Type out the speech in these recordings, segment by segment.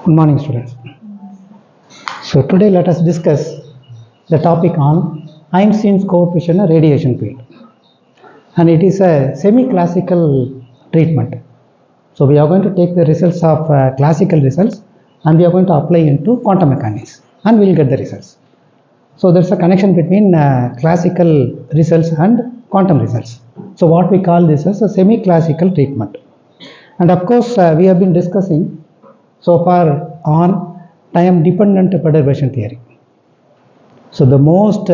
Good morning, students. So today let us discuss the topic on Einstein's coefficient of radiation field, and it is a semi-classical treatment. So we are going to take the results of classical results and we are going to apply into quantum mechanics and we will get the results. So there's a connection between classical results and quantum results. So what we call this as a semi-classical treatment. And of course we have been discussing so far on time dependent perturbation theory. So the most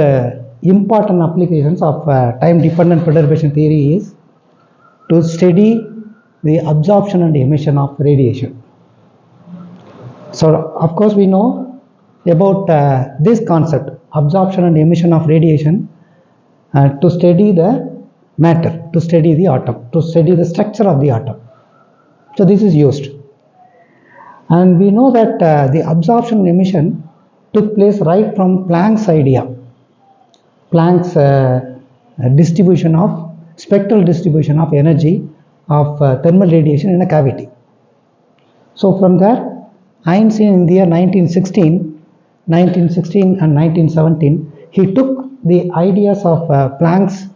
important applications of time dependent perturbation theory is to study the absorption and emission of radiation. So of course we know about this concept, absorption and emission of radiation, to study the matter, to study the atom, to study the structure of the atom. So this is used. And we know that the absorption and emission took place right from Planck's idea, Planck's distribution of, spectral distribution of energy of thermal radiation in a cavity. So from there, Einstein in the year 1916 and 1917, he took the ideas of Planck's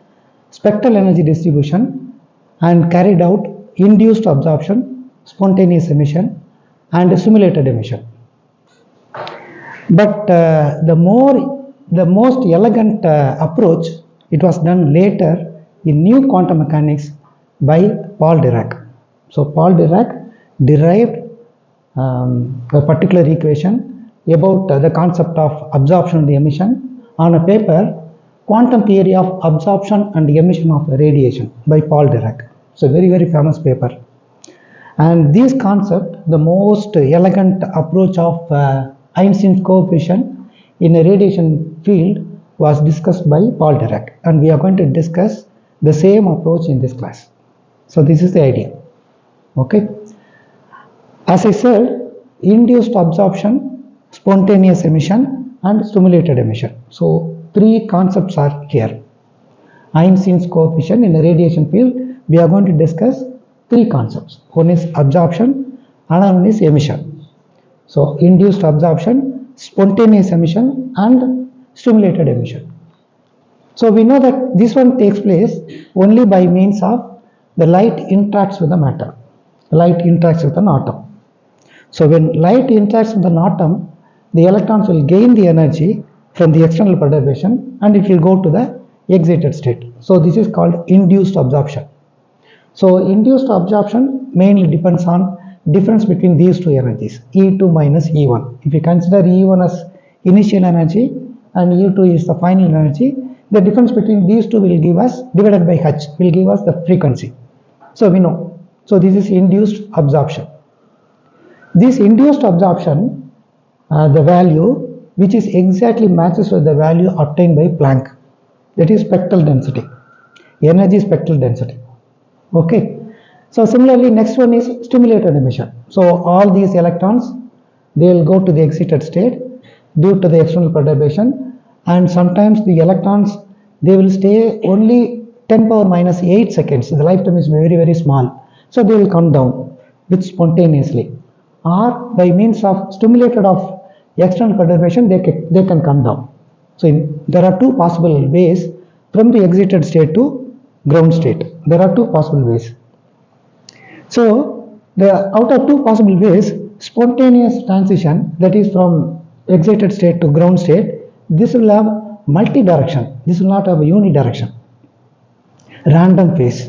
spectral energy distribution and carried out induced absorption, spontaneous emission and simulated emission. But the most elegant approach, it was done later in new quantum mechanics by Paul Dirac. So Paul Dirac derived a particular equation about the concept of absorption and emission on a paper, Quantum Theory of Absorption and Emission of Radiation by Paul Dirac. So very, very famous paper. And this concept, the most elegant approach of Einstein's coefficient in a radiation field, was discussed by Paul Dirac, and we are going to discuss the same approach in this class. So this is the idea. Okay. As I said, induced absorption, spontaneous emission and stimulated emission. So three concepts are here. Einstein's coefficient in a radiation field, we are going to discuss three concepts. One is absorption, another one is emission. So induced absorption, spontaneous emission and stimulated emission. So we know that this one takes place only by means of the light interacts with the matter. Light interacts with an atom. So when light interacts with an atom, the electrons will gain the energy from the external perturbation and it will go to the excited state. So this is called induced absorption. So induced absorption mainly depends on difference between these two energies, E2 minus E1. If you consider E1 as initial energy and E2 is the final energy, the difference between these two will give us, divided by H, will give us the frequency. So we know. So this is induced absorption. This induced absorption, the value which is exactly matches with the value obtained by Planck, that is spectral density, energy spectral density. Okay. So similarly, next one is stimulated emission. So all these electrons, they will go to the excited state due to the external perturbation, and sometimes the electrons, they will stay only 10 power minus 8 seconds. The lifetime is very, very small. So they will come down with spontaneously, or by means of stimulated of external perturbation, they can come down. So there are two possible ways from the excited state to ground state. There are two possible ways. So out of two possible ways, spontaneous transition, that is from excited state to ground state, this will have multi-direction. This will not have a unidirection. Random phase.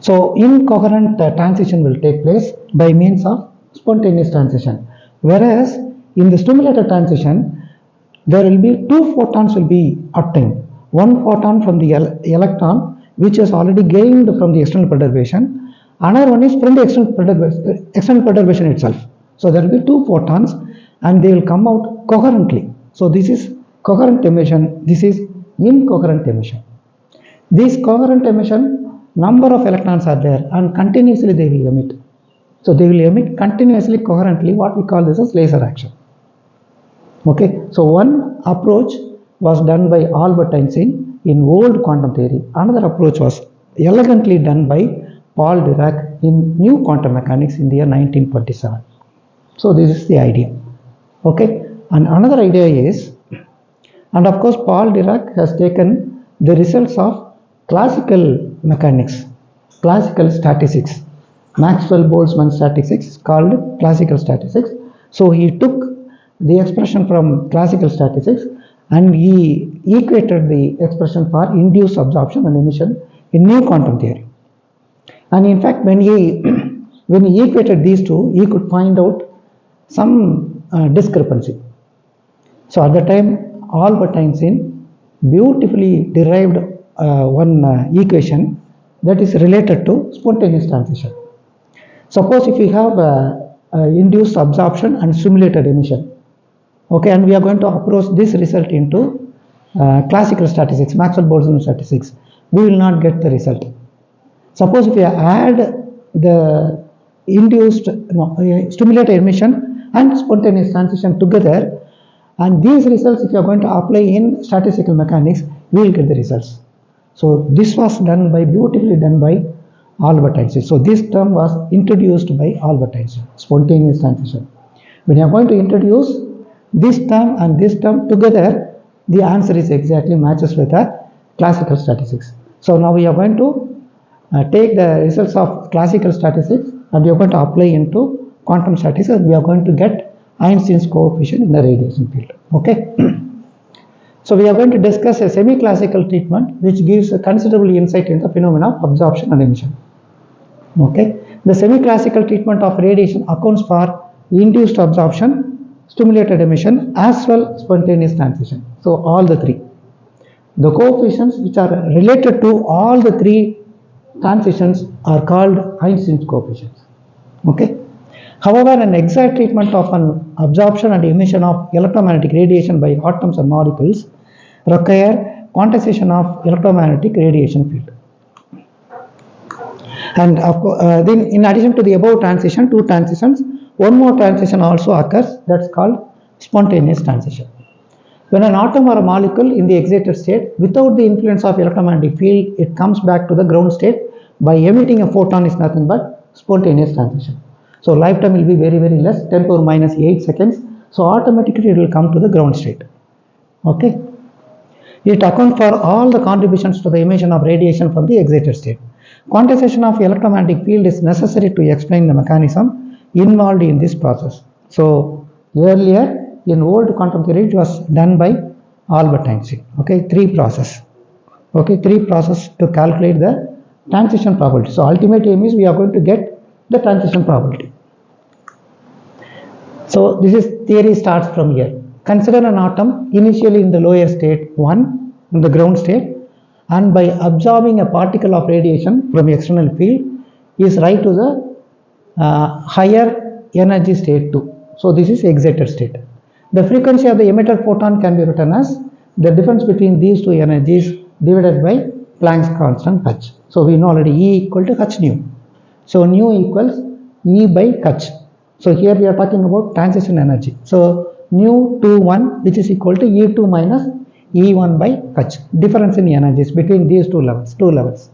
So incoherent transition will take place by means of spontaneous transition. Whereas in the stimulated transition, there will be two photons will be obtained. One photon from the electron, which has already gained from the external perturbation. Another one is from the external perturbation itself. So there will be two photons and they will come out coherently. So this is coherent emission, this is incoherent emission. This coherent emission, number of electrons are there and continuously they will emit. So they will emit continuously coherently, what we call this as laser action. Okay, so one approach was done by Albert Einstein in old quantum theory. Another approach was elegantly done by Paul Dirac in new quantum mechanics in the year 1927. So this is the idea. Okay, and another idea is, and of course Paul Dirac has taken the results of classical mechanics, classical statistics. Maxwell-Boltzmann statistics is called classical statistics. So he took the expression from classical statistics and he equated the expression for induced absorption and emission in new quantum theory. And in fact, when he when he equated these two, he could find out some discrepancy. So at the time, Albert Einstein beautifully derived one equation that is related to spontaneous transition. Suppose if we have induced absorption and simulated emission, okay, and we are going to approach this result into classical statistics, Maxwell-Boltzmann statistics, we will not get the result. Suppose if we add the stimulated emission and spontaneous transition together, and these results if you are going to apply in statistical mechanics, we will get the results. So this was beautifully done by Albert Einstein. So this term was introduced by Albert Einstein, spontaneous transition. When you are going to introduce this term and this term together, the answer is exactly matches with the classical statistics. So now we are going to take the results of classical statistics and we are going to apply into quantum statistics and we are going to get Einstein's coefficient in the radiation field. Okay. So we are going to discuss a semi-classical treatment which gives a considerable insight into the phenomena of absorption and emission. Okay. The semi-classical treatment of radiation accounts for induced absorption, stimulated emission as well spontaneous transition. So all the three. The coefficients which are related to all the three transitions are called Einstein's coefficients. Okay. However, an exact treatment of an absorption and emission of electromagnetic radiation by atoms and molecules require quantization of electromagnetic radiation field. And then in addition to the above transition, two transitions, one more transition also occurs, that's called spontaneous transition. When an atom or a molecule in the excited state, without the influence of electromagnetic field, it comes back to the ground state by emitting a photon is nothing but spontaneous transition. So lifetime will be very, very less, 10 to the minus 8 seconds. So automatically it will come to the ground state. Okay. It accounts for all the contributions to the emission of radiation from the excited state. Quantization of electromagnetic field is necessary to explain the mechanism involved in this process. So earlier in old quantum theory it was done by Albert Einstein. Okay, three process to calculate the transition probability. So ultimate aim is we are going to get the transition probability. So this is theory starts from here. Consider an atom initially in the lower state 1 in the ground state, and by absorbing a particle of radiation from external field is rise to the higher energy state 2. So this is excited state. The frequency of the emitted photon can be written as the difference between these two energies divided by Planck's constant h. So we know already E equal to h nu. So nu equals E by h. So here we are talking about transition energy. So nu 2 1 which is equal to E2 minus E1 by h. Difference in energies between these two levels.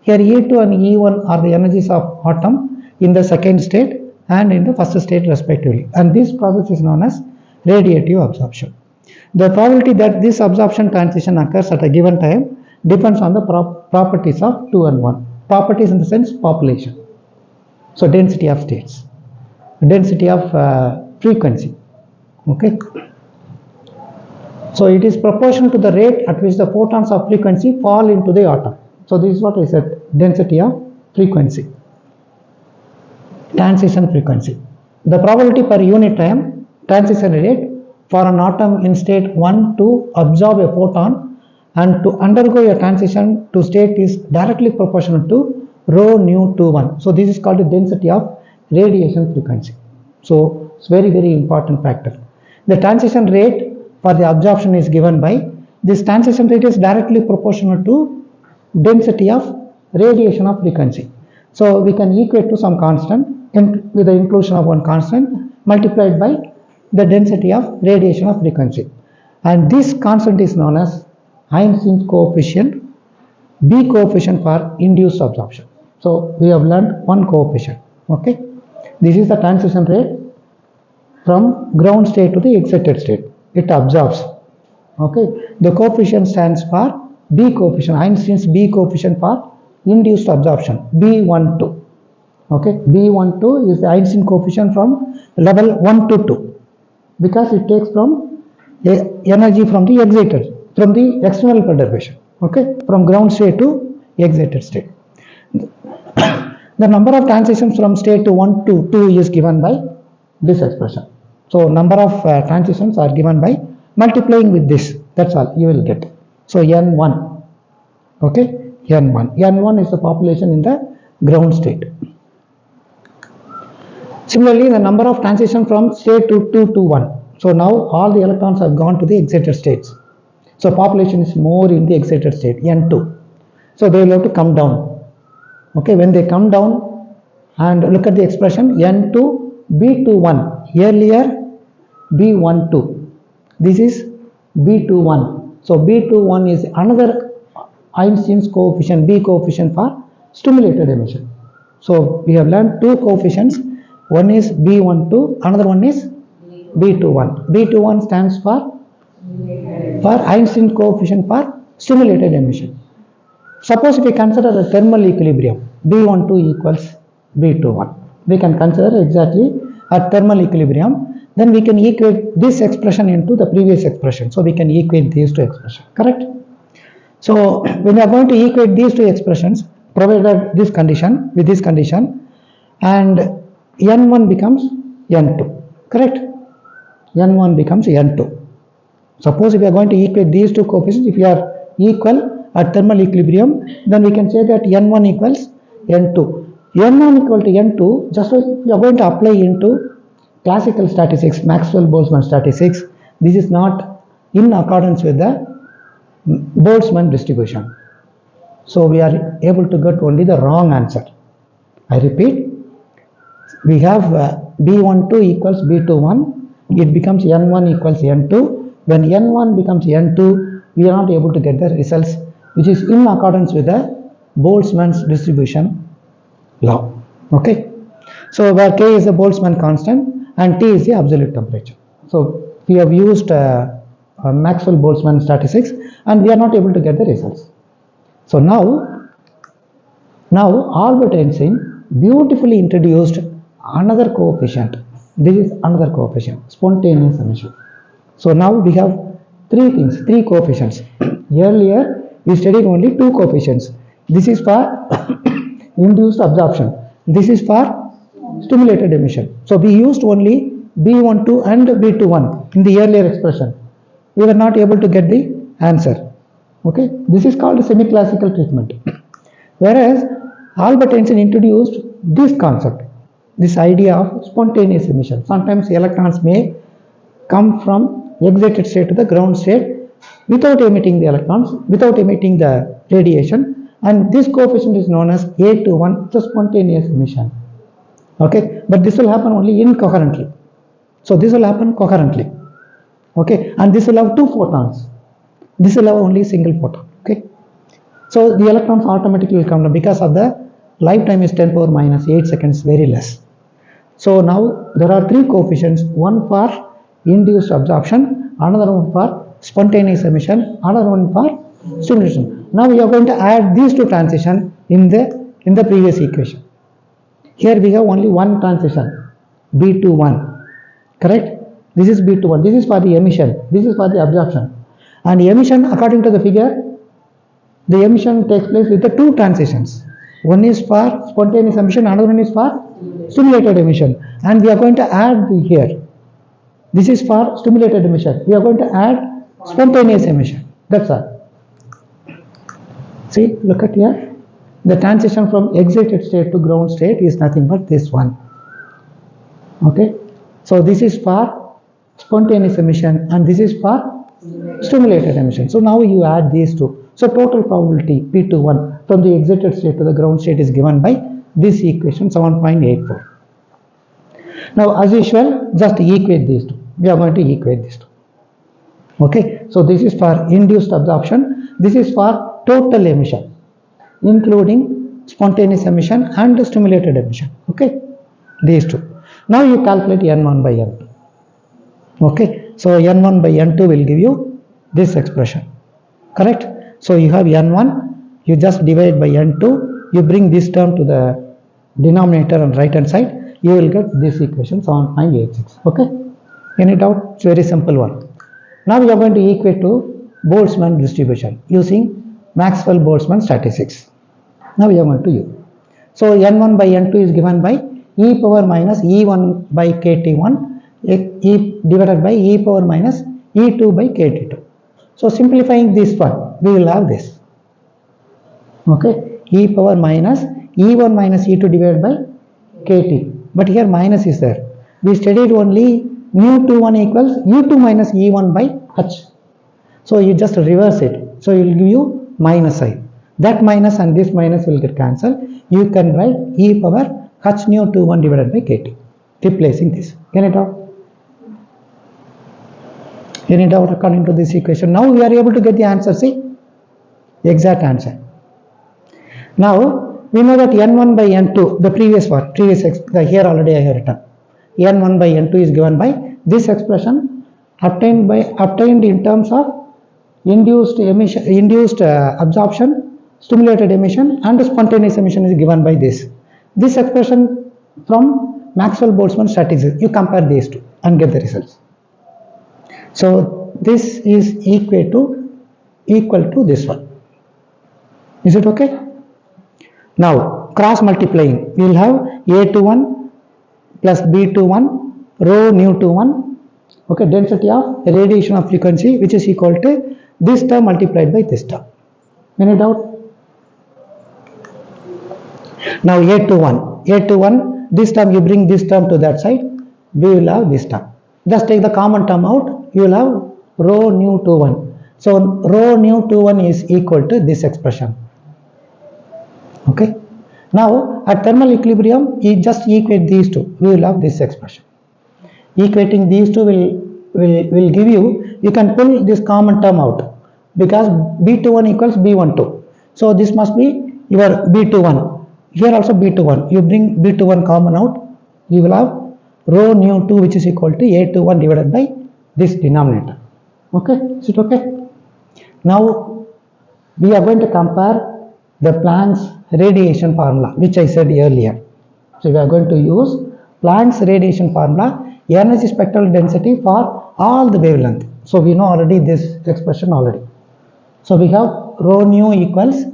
Here E2 and E1 are the energies of atom in the second state and in the first state respectively. And this process is known as radiative absorption. The probability that this absorption transition occurs at a given time depends on the properties of 2 and 1. Properties in the sense population. So density of states, density of frequency. Okay. So it is proportional to the rate at which the photons of frequency fall into the atom. So this is what I said, density of frequency, transition frequency. The probability per unit time transition rate for an atom in state 1 to absorb a photon and to undergo a transition to state is directly proportional to rho nu 2 1. So this is called the density of radiation frequency. So it's very, very important factor. The transition rate for the absorption is given by this transition rate is directly proportional to density of radiation of frequency. So we can equate to some constant with the inclusion of one constant multiplied by the density of radiation of frequency. And this constant is known as Einstein's coefficient, B coefficient for induced absorption. So we have learned one coefficient. Okay. This is the transition rate from ground state to the excited state. It absorbs. Okay, the coefficient stands for B coefficient, Einstein's B coefficient for induced absorption, B12. Okay, B12 is the Einstein coefficient from level 1 to 2 because it takes from energy from the excited, from the external perturbation. Okay, from ground state to excited state. The number of transitions from state to 1 to 2 is given by this expression. So number of transitions are given by multiplying with this. That's all you will get. So N1. Okay, N1. N1 is the population in the ground state. Similarly, the number of transitions from state to 2 to 1. So now all the electrons have gone to the excited states. So population is more in the excited state, N2. So they will have to come down. Okay, when they come down and look at the expression N2 B21, earlier B12, this is B21. So B21 is another Einstein's coefficient, B coefficient for stimulated emission. So we have learned two coefficients, one is B12, another one is B21. B21 stands for Einstein coefficient for stimulated emission. Suppose if we consider a thermal equilibrium, B12 equals B21. We can consider exactly a thermal equilibrium. Then we can equate this expression into the previous expression. So we can equate these two expressions. Correct? So when we are going to equate these two expressions, provided this condition, with this condition, and N1 becomes N2. Correct? N1 becomes N2. Suppose if we are going to equate these two coefficients, if we are equal at thermal equilibrium, then we can say that N1 equals N2. N1 equal to N2, just as we are going to apply into classical statistics, Maxwell-Boltzmann statistics, this is not in accordance with the Boltzmann distribution. So we are able to get only the wrong answer. I repeat, we have B12 equals B21, it becomes N1 equals N2. When N1 becomes N2, we are not able to get the results which is in accordance with the Boltzmann's distribution law. Okay, so where K is the Boltzmann constant and T is the absolute temperature. So we have used Maxwell-Boltzmann statistics and we are not able to get the results. So now Albert Einstein beautifully introduced another coefficient. This is another coefficient, spontaneous emission. So now we have three coefficients. Earlier we studied only two coefficients. This is for induced absorption. This is for stimulated emission. So we used only B12 and B21 in the earlier expression. We were not able to get the answer. Okay, this is called semi-classical treatment. Whereas Albert Einstein introduced this concept, this idea of spontaneous emission. Sometimes electrons may come from excited state to the ground state without emitting the electrons, without emitting the radiation, and this coefficient is known as A21, the spontaneous emission. Okay, but this will happen only incoherently. So this will happen coherently. Okay, and this will have two photons. This will have only single photon. Okay, so the electrons automatically will come down because of the lifetime is 10 power minus 8 seconds, very less. So now there are three coefficients, one for induced absorption, another one for spontaneous emission, another one for stimulation. Now we are going to add these two transitions in the previous equation. Here we have only one transition, B21. Correct? This is B21. This is for the emission. This is for the absorption. And emission, according to the figure, the emission takes place with the two transitions. One is for spontaneous emission, another one is for stimulated emission. And we are going to add here. This is for stimulated emission. We are going to add spontaneous emission. That's all. See, look at here. The transition from excited state to ground state is nothing but this one. Okay. So this is for spontaneous emission and this is for stimulated emission. So now you add these two. So total probability P21 from the excited state to the ground state is given by this equation 7.84. Now as usual, just equate these two. We are going to equate these two. Okay, so this is for induced absorption. This is for total emission, including spontaneous emission and stimulated emission. Okay, these two. Now you calculate N1 by N2. Okay, so n1 by n2 will give you this expression, correct? So you have n1, you just divide by n2, you bring this term to the denominator on right hand side, you will get this equation 7.86. Okay, any doubt? It's very simple one. Now we are going to equate to Boltzmann distribution using Maxwell-Boltzmann statistics. Now we are going to use. So n1 by n2 is given by e power minus e1 by kt1 divided by e power minus e2 by kt2. So simplifying this one, we will have this. Okay, e power minus e1 minus e2 divided by kt. But here minus is there. We studied only mu21 equals u2 minus e1 by h. So you just reverse it. So it will give you minus sign. That minus and this minus will get cancelled. You can write e power h nu 21 divided by kt. Replacing this. Can it out? Any doubt according to this equation? Now we are able to get the answer. See, exact answer. Now we know that n1 by n2, the previous one, here already I have written. n1 by n2 is given by this expression obtained in terms of induced emission, absorption, stimulated emission, and spontaneous emission is given by this. This expression from Maxwell-Boltzmann statistics. You compare these two and get the results. So this is equal to this one. Is it okay? Now cross multiplying, we will have A21 plus B21 rho nu21, okay, density of radiation of frequency, which is equal to this term multiplied by this term. Any doubt? Now A21, this term you bring this term to that side, we will have this term. Just take the common term out, you will have rho nu21. So rho nu21 is equal to this expression. Okay. Now at thermal equilibrium, you just equate these two, we will have this expression. Equating these two will give you can pull this common term out because B21 equals B12. So this must be your B21. Here also B21. You bring B21 common out, you will have rho nu2 which is equal to A21 divided by this denominator. Okay, is it okay? Now we are going to compare the Planck's radiation formula, which I said earlier. So we are going to use Planck's radiation formula, energy spectral density for all the wavelength. So we know already this expression already. So we have rho nu equals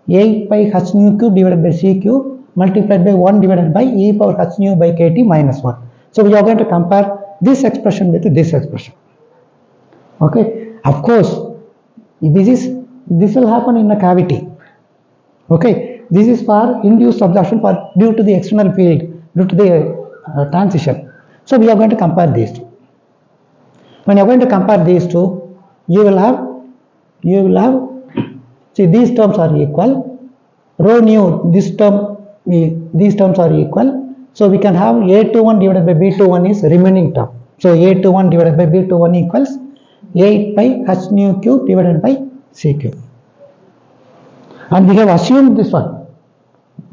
8 pi h nu cube divided by c cube multiplied by 1 divided by e power h nu by kt minus 1. So we are going to compare this expression with this expression. Okay, of course this will happen in a cavity. Okay, this is for induced absorption due to the external field, due to the transition. So we are going to compare these two. When you are going to compare these two, you will have see, these terms are equal. Rho nu, these terms are equal. So we can have A21 divided by B21 is remaining term. So A21 divided by B21 equals 8 pi h nu cube divided by c cube. And we have assumed this one.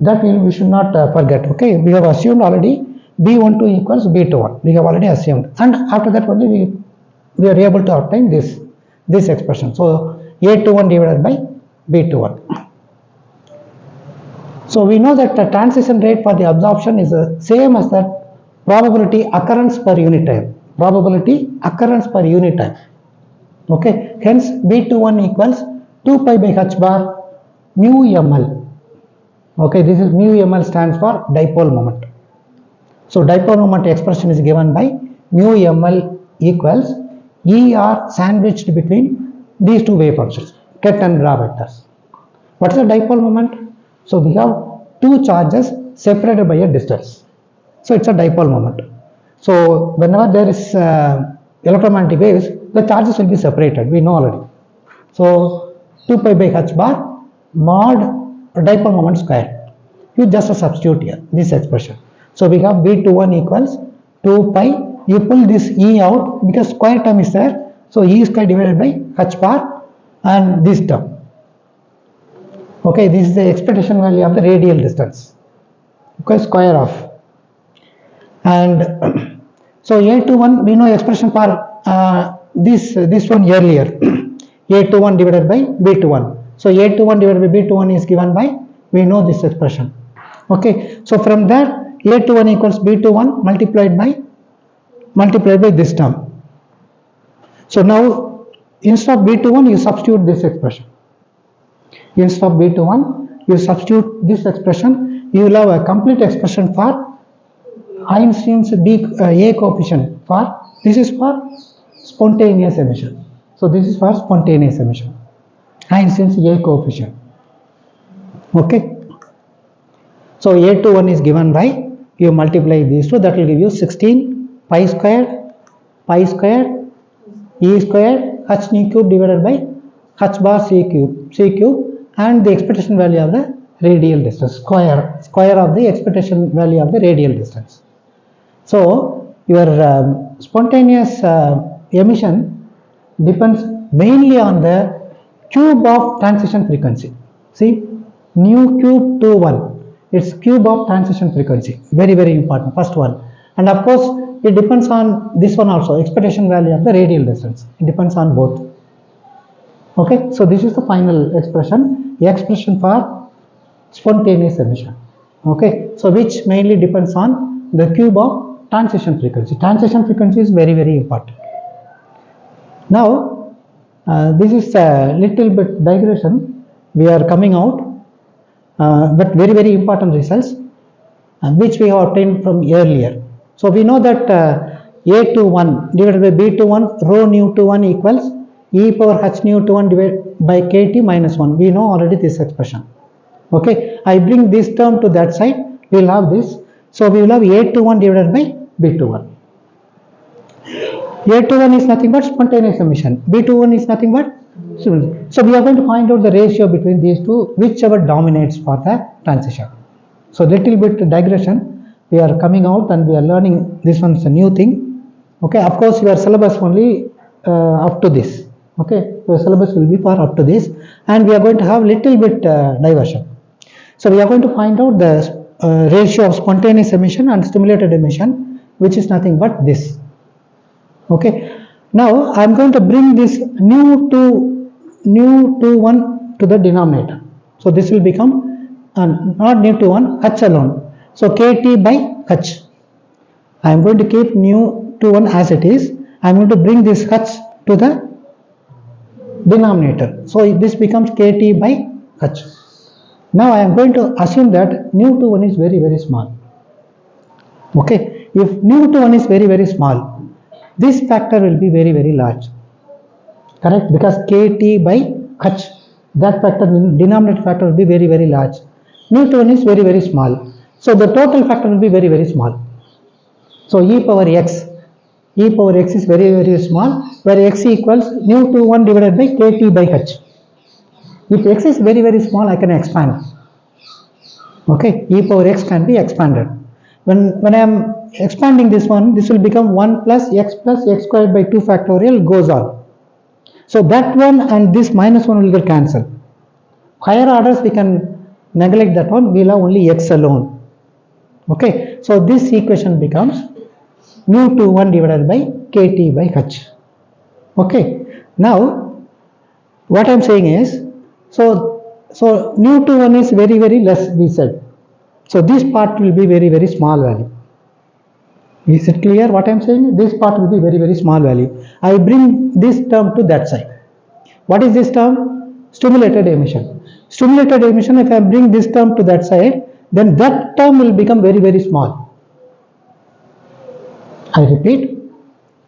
That we should not forget. Okay, we have assumed already B12 equals B21. We have already assumed, and after that only we are able to obtain this expression. So A21 divided by B21. So we know that the transition rate for the absorption is the same as that probability occurrence per unit time. Probability occurrence per unit time. Okay, hence B21 equals 2 pi by h bar mu ml. Okay, this is mu ml stands for dipole moment. So dipole moment expression is given by mu ml equals ER sandwiched between these two wave functions, ket and bra vectors. What is the dipole moment? So we have two charges separated by a distance. So it's a dipole moment. So whenever there is electromagnetic waves, the charges will be separated. We know already. So 2 pi by h bar mod dipole moment square. You just substitute here this expression. So we have B21 equals 2 pi. You pull this E out because square term is there. So E square divided by h bar and this term. Okay, this is the expectation value of the radial distance. Okay, square of. And So A21, we know expression for this one earlier. A21 divided by B21. So A21 divided by B21 is given by, we know this expression. Okay, so from that A21 equals B21 multiplied by this term. So now instead of B21 you substitute this expression. Instead of B21 you substitute this expression. You will have a complete expression for Einstein's A coefficient for, this is for spontaneous emission. So this is for spontaneous emission. Einstein's A coefficient. Okay. So A21 is given by, you multiply these two, that will give you 16 pi squared E squared h nu cube divided by h bar c cube and the expectation value of the radial distance, square of the expectation value of the radial distance. So your spontaneous emission depends mainly on the cube of transition frequency. See, nu cube 21, it's cube of transition frequency, very important, first one. And of course it depends on this one also, expectation value of the radial distance. It depends on both. Okay, so this is the final expression for spontaneous emission. Okay, so which mainly depends on the cube of transition frequency. Transition frequency is very important. Now this is a little bit digression, we are coming out, but very important results which we have obtained from earlier. So we know that A21 divided by B21 rho nu 21 equals e power h nu 21 divided by kt minus 1. We know already this expression. Okay, I bring this term to that side, we will have this. So we will have A21 divided by B21. A21 is nothing but spontaneous emission, B21 is nothing but stimulus. So we are going to find out the ratio between these two, whichever dominates for the transition. So little bit digression, we are coming out and we are learning, this one is a new thing. Okay, of course your syllabus only up to this. Okay, your syllabus will be for up to this, and we are going to have little bit diversion. So we are going to find out the ratio of spontaneous emission and stimulated emission, which is nothing but this. Okay, now I am going to bring this nu 21 to the denominator. So this will become not nu 21, h alone. So kt by h. I am going to keep nu 21 as it is. I am going to bring this h to the denominator. So this becomes kt by h. Now I am going to assume that nu 21 is very small. Okay, if nu 21 is very small, this factor will be very large. Correct? Because kt by h, that factor, denominator factor will be very large. Nu 21 is very small. So the total factor will be very small. So e power x is very small, where x equals nu 21 divided by kt by h. If x is very small, I can expand. Okay, e power x can be expanded. When I am expanding this one, this will become 1 plus x squared by 2 factorial goes on. So that one and this minus 1 will get cancelled. Higher orders we can neglect that one, we will have only x alone. Okay, so this equation becomes nu 21 divided by kt by h. Okay, now what I am saying is, so nu 21 is very less, we said. So this part will be very small value. Is it clear what I am saying? This part will be very small value. I bring this term to that side. What is this term? Stimulated emission. Stimulated emission, if I bring this term to that side, then that term will become very small. I repeat,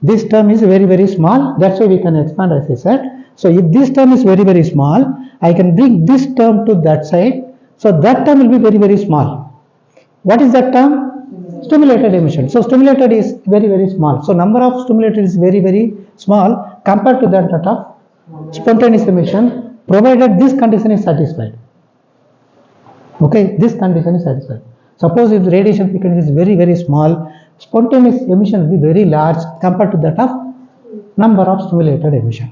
this term is very small, that's why we can expand as I said. So if this term is very small, I can bring this term to that side, so that term will be very small. What is that term? Stimulated emission. So stimulated is very small. So number of stimulated is very small compared to that of spontaneous emission, provided this condition is satisfied. Okay, this condition is satisfied. Suppose if the radiation frequency is very small, spontaneous emission will be very large compared to that of number of stimulated emission.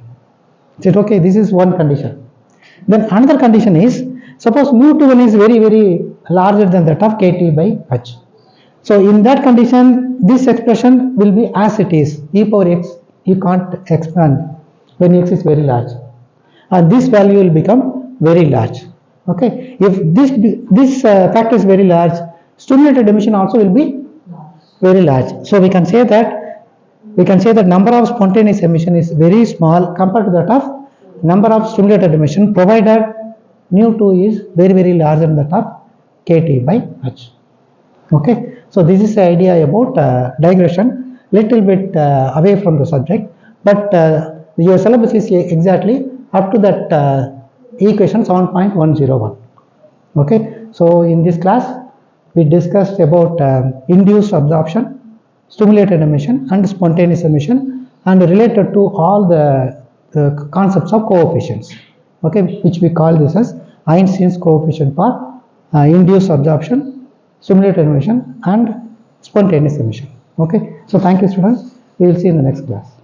Is it okay? This is one condition. Then another condition is, suppose mu 21 is very larger than that of kt by h. So in that condition, this expression will be as it is, e power x. You can't expand when x is very large, and this value will become very large. Okay, if this factor is very large, stimulated emission also will be very large. So we can say that number of spontaneous emission is very small compared to that of number of stimulated emission, provided nu2 is very larger than that of kT by h. Okay, so this is the idea about digression, little bit away from the subject, but your syllabus is exactly up to that equation 7.101. Okay, so in this class we discussed about induced absorption, stimulated emission and spontaneous emission, and related to all the concepts of coefficients, okay, which we call this as Einstein's coefficient for induced absorption, stimulated emission and spontaneous emission. Okay, so thank you students, we will see in the next class.